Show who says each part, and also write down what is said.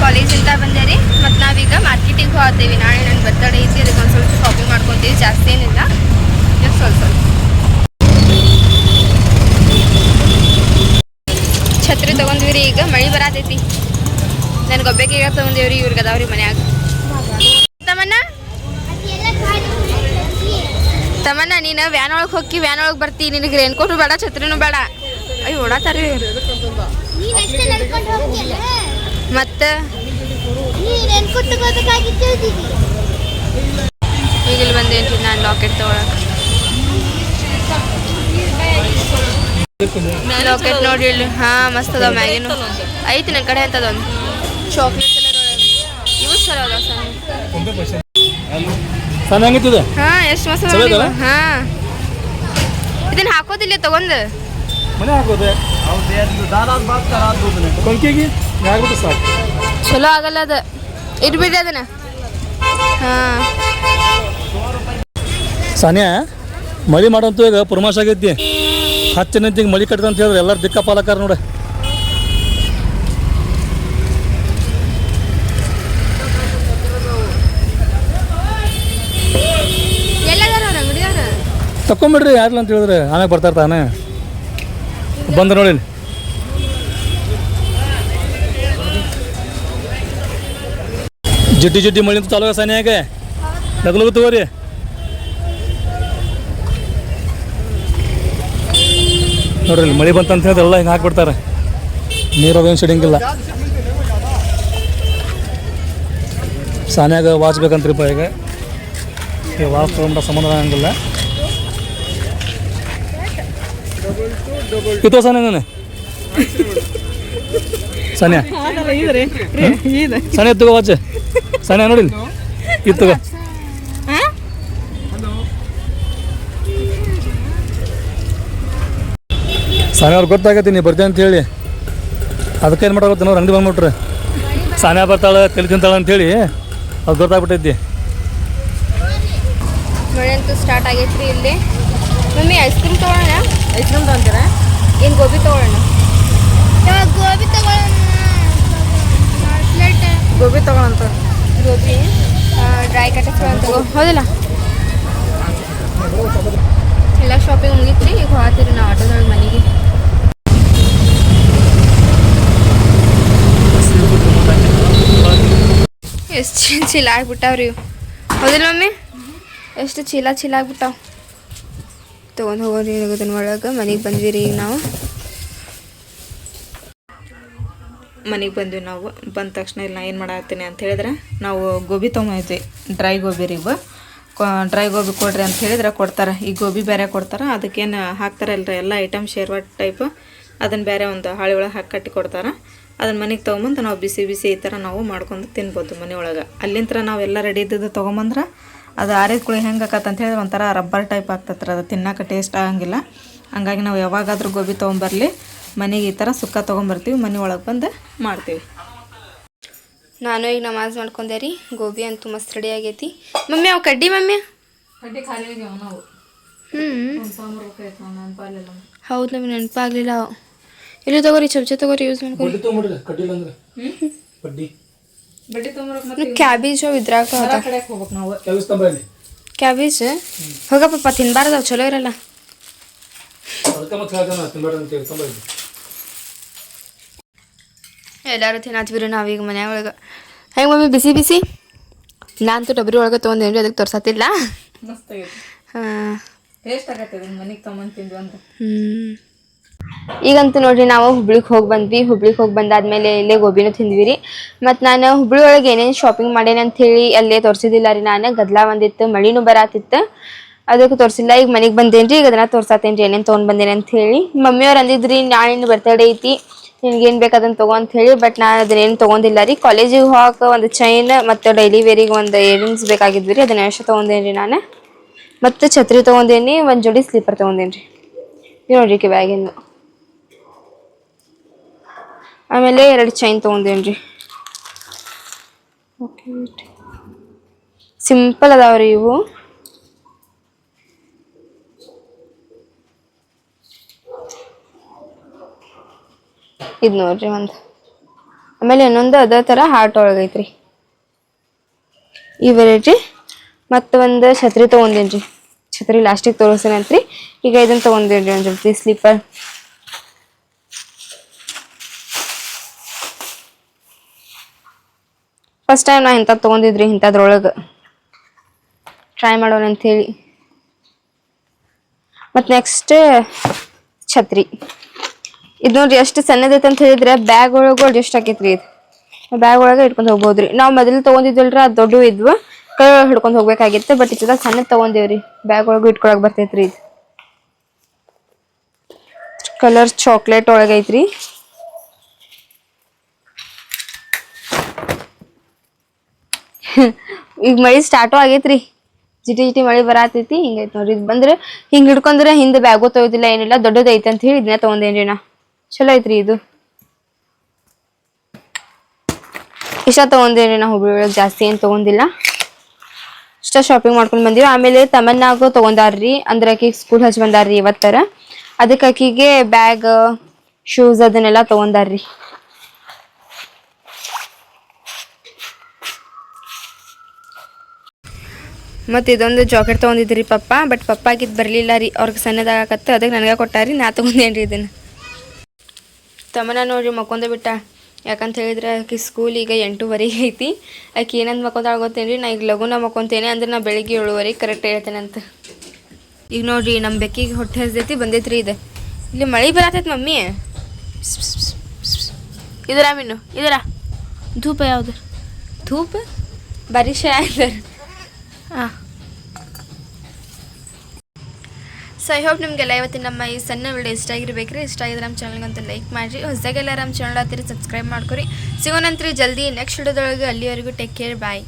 Speaker 1: ಕಾಲೇಜಿಂದ ಬಂದೆ ರೀ. ಮತ್ತು ನಾವೀಗ ಮಾರ್ಕೆಟಿಗೆ ಹೋಗ್ತೀವಿ. ನಾಳೆ ನನ್ನ ಬರ್ತಡೇ ಐತಿ, ಅದಕ್ಕೆ ಒಂದು ಸ್ವಲ್ಪ ಶಾಪಿಂಗ್ ಮಾಡ್ಕೊತೀವಿ. ಜಾಸ್ತಿ ಏನಿಲ್ಲ, ಜಸ್ಟ್ ಸ್ವಲ್ಪ ಛತ್ರಿ ತೊಗೊಂಡ್ವಿ ರೀ. ಈಗ ಮಳೆ ಬರತೈತಿ. ನನಗೆ ಒಬ್ಬಕ್ಕೆ ಈಗ ತೊಗೊಂಡೇವ್ರಿ, ಇವ್ರಿಗೆ ಅದಾವ್ರಿ ಮನ್ಯಾಗ. ತಮ್ಮನ್ನ ನೀನು ವ್ಯಾನ್ ಒಳಗೆ ಹೋಗಿ ವ್ಯಾನ್ ಒಳಗೆ ಬರ್ತಿ. ನಿನಗೆ ರೇನ್ಕೋಟು ಬೇಡ, ಛತ್ರಿನೂ ಬೇಡ. ಅಯ್ಯೋ ಓಡಾತಾರ ಮತ್ತೆ ಈಗ ಇಲ್ಲಿ ಬಂದೇನ್ರಿ ನಾನು ಲಾಕೆಟ್ ತೊಗೊಳಕ್ಕೆ. ಲಾಕೆಟ್ ನೋಡಿ ಇಲ್ಲಿ. ಹಾಂ ಮಸ್ತ್ ಅದಾವ. ಮ್ಯಾಗಿನೂ ಐತಿ ನನ್ನ ಕಡೆ ಅಂತದೊಂದು ಚಾಕ್ಲೇಟ್ ಕಲರ್ ಒಳಗೆ. ಇವು ಚಲೋ ಅದಾವ ಸಣ್ಣ. ಹಾಂ ಎಷ್ಟು ಮಸ್ತ್ ಅದಾವ. ಹಾಂ ಇದನ್ನ ಹಾಕೋದಿಲ್ಲ ತಗೊಂಡು
Speaker 2: ಮನೆ ಹಾಕೋದೆ
Speaker 1: ಚಲೋ ಆಗಲ್ಲ ಅದು. ಇಟ್ಬಿಡ್ರಿ ಅದನ್ನ. ಹಾಂ
Speaker 2: ಸಾನ್ಯಾ ಮಳಿ ಮಾಡಂತೂ ಈಗ ಪುರ್ಮಾಶ್ ಆಗೈತಿ. ಹಚ್ಚನಂತಿಗೆ ಮಳಿ ಕಟ್ತಂತ ಹೇಳಿದ್ರೆ ಎಲ್ಲರೂ ದಿಕ್ಕ ಪಾಲಕಾರ ನೋಡ. ತಕೊಂಬಿಡ್ರಿ ಯಾರಿಲ್ಲ ಅಂತ ಹೇಳಿದ್ರೆ ಆಮೇಲೆ ಬರ್ತಾ ಇರ್ತಾನೆ. ಬಂದ ನೋಡಿ ಜಿಡ್ಡಿ ಜಿಡ್ಡಿ ಮಳಿ ಅಂತ ಚಾಲೋ ಸಾನ್ಯಾಗೆ ಲಗು ತಗೋರಿ. ನೋಡ್ರಿ ಮಳಿ ಬಂತಂತ ಹೇಳಿದ್ರೆ ಎಲ್ಲ ಹಿಂಗೆ ಹಾಕ್ಬಿಡ್ತಾರೆ. ನೀರೋದೇನು ಸಿಡಂಗಿಲ್ಲ. ಸಾನ್ಯಾಗ ವಾಚ್ ಬೇಕಂತ್ರಿಪ್ಪ. ಈಗ ಈ ವಾಚ್ ತೊಗೊಂಡ ಸಂಬಂಧ ಆಗಂಗಿಲ್ಲ. ಕಿತ್ತೋ ಸಾನ್ಯಾ ಸಾನ್ಯಾ ಸಾನ್ಯಾ ತಗೋ ವಾಚ್. ಸಾನ್ಯಾ ನೋಡಿ ಇದು ತಗೋ. ಸಾನ್ಯಾ ಅವ್ರಿಗೆ ಗೊತ್ತಾಗತ್ತೆ ನೀ ಬರ್ತೀವಿ ಅಂತ ಹೇಳಿ. ಅದಕ್ಕೆ ಏನು ಮಾಡೋಗುತ್ತೆ ನಾವು ಅಂಗಡಿ ಬಂದ್ಬಿಟ್ರೆ ಸಾನ್ಯಾ ಬರ್ತಾಳೆ ತಲೆ ತಿಂತಾಳೆ ಅಂತೇಳಿ ಅದು ಗೊತ್ತಾಗ್ಬಿಟ್ಟೈತಿ.
Speaker 1: ಮಳೆ ಅಂತೂ ಸ್ಟಾರ್ಟ್ ಆಗೈತ್ರಿ ಇಲ್ಲಿ. ಮಮ್ಮಿ ಐಸ್ ಕ್ರೀಮ್ ತೊಗೊಳ್ಳೋಣ.
Speaker 3: ಐಸ್ ಕ್ರೀಮ್ ತೊಗೊಂತೀರಾ?
Speaker 1: ಏನು ಗೋಬಿ ತೊಗೊಳ್ಳೋಣ? ಗೋಬಿ ತೊಗೊಳ್ಳೋಣ.
Speaker 3: ಗೋಬಿ ತೊಗೊಳಂತ.
Speaker 1: ಗೋಬಿ ಡ್ರೈ ಕಟಕ್ ತಗೋ. ಹೌದಲ್ಲ ಎಲ್ಲ ಶಾಪಿಂಗ್ ಮುಗಿತ್ರಿ. ಈಗ ಹೋಗ್ತೀರಿ ನಾವು ಆಟೋದೊಳಗೆ ಮನೆಗೆ. ಎಷ್ಟು ಚೀಲ ಆಗ್ಬಿಟ್ಟಾವ್ರಿ. ಹೌದಿಲ್ಲ ಮಮ್ಮಿ? ಎಷ್ಟು ಚೀಲ ಆಗ್ಬಿಟ್ಟಾವ. ತೊಗೊಂಡು ಹೋಗೋರಿ ಅದನ್ನ ಒಳಗೆ. ಮನೆಗೆ ಬಂದ್ವಿ ರೀ. ಈಗ ನಾವು
Speaker 3: ಮನೆಗೆ ಬಂದ್ವಿ. ನಾವು ಬಂದ ತಕ್ಷಣ ಇಲ್ಲಿ ನಾ ಏನು ಮಾಡಾಕ್ತೀನಿ ಅಂತ ಹೇಳಿದ್ರೆ, ನಾವು ಗೋಬಿ ತೊಗೊಂಬೈದ್ವಿ. ಡ್ರೈ ಗೋಬಿ ರೀ. ಡ್ರೈ ಗೋಬಿ ಕೊಡ್ರಿ ಅಂತ ಹೇಳಿದ್ರೆ ಕೊಡ್ತಾರೆ. ಈ ಗೋಬಿ ಬೇರೆ ಕೊಡ್ತಾರೆ. ಅದಕ್ಕೇನು ಹಾಕ್ತಾರಲ್ರಿ ಎಲ್ಲ ಐಟಮ್ ಶೇರ್ವಾಟ್ ಟೈಪ್, ಅದನ್ನು ಬೇರೆ ಒಂದು ಹಾಳೆ ಒಳಗೆ ಹಾಕಿ ಕಟ್ಟಿ ಕೊಡ್ತಾರೆ. ಅದನ್ನು ಮನೆಗೆ ತೊಗೊಂಬಂದು ನಾವು ಬಿಸಿ ಬಿಸಿ ಈ ಥರ ನಾವು ಮಾಡ್ಕೊಂಡು ತಿನ್ಬೋದು ಮನೆ ಒಳಗೆ. ಅಲ್ಲಿಂದ ನಾವೆಲ್ಲ ರೆಡಿ ಇದ್ದದ್ದು ತೊಗೊಂಬಂದ್ರೆ ಅದು ಆರಿದ ಕುಳಿ ಹೆಂಗೆ ಆಕತ್ತೆ ಅಂತ ಹೇಳಿದ್ರೆ ಒಂಥರ ರಬ್ಬರ್ ಟೈಪ್ ಆಗ್ತತ್ರಿ. ಅದು ತಿನ್ನೋಕೆ ಟೇಸ್ಟ್ ಆಗಂಗಿಲ್ಲ. ಹಂಗಾಗಿ ನಾವು ಯಾವಾಗಾದರೂ ಗೋಬಿ ತೊಗೊಂಬರಲಿ ಮನೆಗೆ ಈ ಥರ ಸುಕ್ಕ ತೊಗೊಂಬರ್ತೀವಿ, ಮನೆ ಒಳಗೆ ಬಂದು ಮಾಡ್ತೀವಿ.
Speaker 1: ನಾನು ಈಗ ನಮಾಜ್ ಮಾಡ್ಕೊಂಡೆ ರೀ. ಗೋಬಿ ಅಂತೂ ಮಸ್ತ್ ರೆಡಿ ಆಗೈತಿ. ಮಮ್ಮಿ ಅವು ಕಡ್ಡಿ ಮಮ್ಮಿ
Speaker 3: ಕಡ್ಡಿ ಖಾಲಿ ಆಗ್ಯಾವ ನಾವು.
Speaker 1: ಹೌದು ನಮಗೆ ನೆನಪಾಗಲಿಲ್ಲ. ಇಲ್ಲಿ ತಗೋರಿ ಚಮಚ ತಗೋರಿ ಯೂಸ್ ಮಾಡ್ಕೊಂಡು. ಕ್ಯಾಬೇಜ್ ಅವು ಇದ್ರಾಗ
Speaker 3: ಹೋಗ್ಬೇಕು ನಾವು.
Speaker 1: ಕ್ಯಾಬೇಜ್ ಹೋಗಪ್ಪ ತಿನ್ಬಾರ್ದು, ಅವು ಚಲೋ ಇರಲ್ಲ. ಎಲ್ಲರೂ ತಿನ್ನತ್ತೀವಿ ನಾವೀಗ ಮನೆಯೊಳಗೆ. ಹೆಂಗೆ ಮಮ್ಮಿ ಬಿಸಿ ಬಿಸಿ? ನಾನಂತೂ ಡಬ್ರಿ ಒಳಗೆ ತೊಗೊಂಡೇನ್ರಿ, ಅದಕ್ಕೆ ತೋರ್ಸತ್ತಿಲ್ಲ. ಹಾಂ
Speaker 3: ಟೇಸ್ಟ್ ಆಗತ್ತೆ ಮನೆಗೆ ತೊಗೊಂಡು ತಿಂದ್ವಿ ಅಂದ್ರೆ.
Speaker 1: ಈಗಂತೂ ನೋಡ್ರಿ ನಾವು ಹುಬ್ಳಿಗೆ ಹೋಗಿ ಬಂದ್ವಿ. ಹುಬ್ಳಿಗೆ ಹೋಗಿ ಬಂದಾದ್ಮೇಲೆ ಇಲ್ಲೇ ಗೋಬಿನೂ ತಿಂದ್ವಿ ರೀ. ಮತ್ತು ನಾನು ಹುಬ್ಳಿ ಒಳಗೆ ಏನೇನು ಶಾಪಿಂಗ್ ಮಾಡೇನೆ ಅಂಥೇಳಿ ಅಲ್ಲೇ ತೋರಿಸಿದ್ದಿಲ್ಲ ರೀ. ನಾನು ಗದ್ದಲ ಒಂದಿತ್ತು, ಮಳಿನೂ ಬರಾತಿತ್ತು, ಅದಕ್ಕೆ ತೋರಿಸಿಲ್ಲ. ಈಗ ಮನೆಗೆ ಬಂದೇನು ರೀ. ಈಗ ಅದನ್ನು ತೋರ್ಸಾತೇನೆ ರೀ ಏನೇನು ತೊಗೊಂಡು ಬಂದೇನೆ ಅಂಥೇಳಿ. ಮಮ್ಮಿಯವ್ರು ಅಂದಿದ್ರಿ ನಾಳೆ ಬರ್ತಡೇ ಐತಿ, ನಿನ್ಗೇನು ಬೇಕು ಅದನ್ನು ತೊಗೊ ಅಂತ ಹೇಳಿ. ಬಟ್ ನಾನು ಅದನ್ನೇನು ತೊಗೊಂಡಿಲ್ಲ ರೀ. ಕಾಲೇಜಿಗೆ ಹೋಗಕ್ಕೆ ಒಂದು ಚೈನ್ ಮತ್ತು ಡೈಲಿ ವೇರಿಗೆ ಒಂದು ಇಯರಿಂಗ್ಸ್ ಬೇಕಾಗಿದ್ವಿ ರೀ. ಅದನ್ನ ಎಷ್ಟು ತೊಗೊಂಡೇನಿ ರೀ ನಾನು. ಮತ್ತು ಛತ್ರಿ ತೊಗೊಂಡೇನಿ, ಒಂದು ಜೋಡಿ ಸ್ಲೀಪರ್ ತೊಗೊಂಡೇನಿ ರೀ. ಇದು ನೋಡ್ರಿ ಬ್ಯಾಗಿಂದು. ಆಮೇಲೆ 2 ಚೈನ್ ತೊಗೊಂಡೇನಿ ರೀ. ಓಕೆ ಸಿಂಪಲ್ ಅದಾವ್ರಿ ಇವು. ಇದು ನೋಡ್ರಿ ಒಂದು. ಆಮೇಲೆ ಇನ್ನೊಂದು ಅದೇ ಥರ ಹಾರ್ಟ್ ಒಳಗೈತ್ರಿ ಈ ವೆರೈಟಿ. ಮತ್ತು ಒಂದು ಛತ್ರಿ ತೊಗೊಂಡೇನ್ರಿ, ಛತ್ರಿ ಲಾಸ್ಟಿಗೆ ತೋರಿಸ್ತೀನಂತ್ರಿ. ಈಗ ಇದನ್ನು ತೊಗೊಂಡೇನ್ರಿ ಒಂದು ಜೊತೆ ಸ್ಲೀಪರ್. ಫಸ್ಟ್ ಟೈಮ್ ನಾ ಇಂಥದ್ದು ತೊಗೊಂಡಿದ್ರಿ, ಇಂಥದ್ರೊಳಗೆ ಟ್ರೈ ಮಾಡೋಣ ಅಂಥೇಳಿ. ಮತ್ತು ನೆಕ್ಸ್ಟ್ ಛತ್ರಿ. ಇದು ನೋಡ್ರಿ ಎಷ್ಟು ಸಣ್ಣದೈತೆ ಅಂತ ಹೇಳಿದ್ರೆ ಬ್ಯಾಗ್ ಒಳಗೆ ಅಡ್ಜಸ್ಟ್ ಆಕೈತ್ರಿ. ಇದು ಬ್ಯಾಗ್ ಒಳಗೆ ಇಟ್ಕೊಂಡು ಹೋಗ್ಬೋದ್ರಿ. ನಾವು ಮೊದಲು ತೊಗೊಂಡಿದ್ವಲ್ರಿ ಅದು ದೊಡ್ಡ ಇದ್ವು, ಕೈ ಒಳಗೆ ಹಿಡ್ಕೊಂಡು ಹೋಗ್ಬೇಕಾಗಿತ್ತು. ಬಟ್ ಇದ ಸಣ್ಣದು ತೊಗೊಂಡೇವ್ರಿ, ಬ್ಯಾಗ್ ಒಳಗೂ ಇಟ್ಕೊಳಕ್ ಬರ್ತೈತ್ರಿ. ಇದು ಕಲರ್ ಚಾಕ್ಲೇಟ್ ಒಳಗೈತ್ರಿ. ಈಗ ಮಳಿ ಸ್ಟಾರ್ಟು ಆಗೈತ್ರಿ, ಜಿಟಿ ಜಿಟಿ ಮಳಿ ಬರತೈತಿ. ಹಿಂಗೈತಿ ನೋಡ್ರಿ. ಇದು ಬಂದ್ರೆ ಹಿಂಗೆ ಹಿಡ್ಕೊಂಡ್ರೆ ಹಿಂದೆ ಬ್ಯಾಗು ತೊಯ್ದಿಲ್ಲ ಏನಿಲ್ಲ, ದೊಡ್ಡದೈತೆ ಅಂತ ಹೇಳಿ ಇದನ್ನ ತೊಗೊಂಡೇನ್ರಿ ನಾ. ಚಲೋ ಐತ್ರಿ ಇದು. ಇಷ್ಟ ತೊಗೊಂಡೇನ್ರಿ ನಾ. ಹುಬ್ಳಿ ಒಳಗೆ ಜಾಸ್ತಿ ಏನು ತೊಗೊಂಡಿಲ್ಲ, ಇಷ್ಟ ಶಾಪಿಂಗ್ ಮಾಡ್ಕೊಂಡು ಬಂದಿವಿ. ಆಮೇಲೆ ತಮನ್ನಾಗೂ ತೊಗೊಂಡಾರ್ರಿ, ಅಂದ್ರೆ ಆಕಿಗೆ ಸ್ಕೂಲ್ ಹಚ್ಚಿ ಬಂದಾರ್ರಿ ಇವತ್ತರ. ಅದಕ್ಕೆ ಆಕಿಗೆ ಬ್ಯಾಗ್ ಶೂಸ್ ಅದನ್ನೆಲ್ಲ ತೊಗೊಂಡಾರ್ರಿ. ಮತ್ತು ಇದೊಂದು ಜಾಕೆಟ್ ತೊಗೊಂಡಿದ್ರಿ ಪಪ್ಪ, ಬಟ್ ಪಪ್ಪಾಗಿದ್ದು ಬರಲಿಲ್ಲ ರೀ, ಅವ್ರಿಗೆ ಸಣ್ಣದಾಗತ್ತೆ. ಅದಕ್ಕೆ ನನಗೆ ಕೊಟ್ಟಾರಿ, ನಾ ತೊಗೊಂಡೇನ್ರಿ ಇದನ್ನು. ತಮ್ಮನ ನೋಡ್ರಿ ಮಕ್ಕೊಂದೇ ಬಿಟ್ಟ. ಯಾಕಂತ ಹೇಳಿದ್ರೆ ಆಕಿ ಸ್ಕೂಲ್ ಈಗ 8:30 ಐತಿ. ಆಕಿ ಏನಂದು ಮಕ್ಕೊಂದಾಳ ಗೊತ್ತೇನ್ರಿ, ನಾ ಈಗ ಲಘುನ ಮಕ್ಕೊಂತೇನೆ ಅಂದ್ರೆ ನಾ ಬೆಳಿಗ್ಗೆ 7:30 ಕರೆಕ್ಟ್ ಹೇಳ್ತೇನೆ ಅಂತ. ಈಗ ನೋಡ್ರಿ ನಮ್ಮ ಬೆಕ್ಕಿಗೆ ಹೊಟ್ಟೆ ಹಸ್ದೈತಿ, ಬಂದೈತ್ರಿ ಇದು. ಇಲ್ಲಿ ಮಳೆ ಬರತೈತಿ ಮಮ್ಮಿ. ಇದರ ಮೀನು ಇದರ ಧೂಪ ಯಾವ್ದು ಧೂಪ ಬಾರಿಶ ಆಯ್ತು. ಹಾಂ, ಸೊ ಐ ಹೋಪ್ ನಿಮಗೆಲ್ಲ ಇವತ್ತಿನ ನಮ್ಮ ಈ ಸಣ್ಣ ವಿಡಿಯೋ ಇಷ್ಟ ಆಗಿರ್ಬೇಕ್ರಿ. ಇಷ್ಟ ಆಗಿದ್ರೆ ನಮ್ಮ ಚಾನಲ್ಗಂತೂ ಲೈಕ್ ಮಾಡಿರಿ. ಹೊಸದಾಗೆಲ್ಲ ನಮ್ಮ ಚಾನಲ್ ಹತ್ತಿರ ಸಬ್ಸ್ಕ್ರೈಬ್ ಮಾಡ್ಕೊರಿ. ಸಿಗೋಣಂತ್ರಿ ಜಲ್ದಿ ನೆಕ್ಸ್ಟ್ ವಿಡಿಯೋದೊಳಗೆ. ಅಲ್ಲಿವರೆಗೂ ಟೇಕ್ ಕೇರ್, ಬಾಯ್.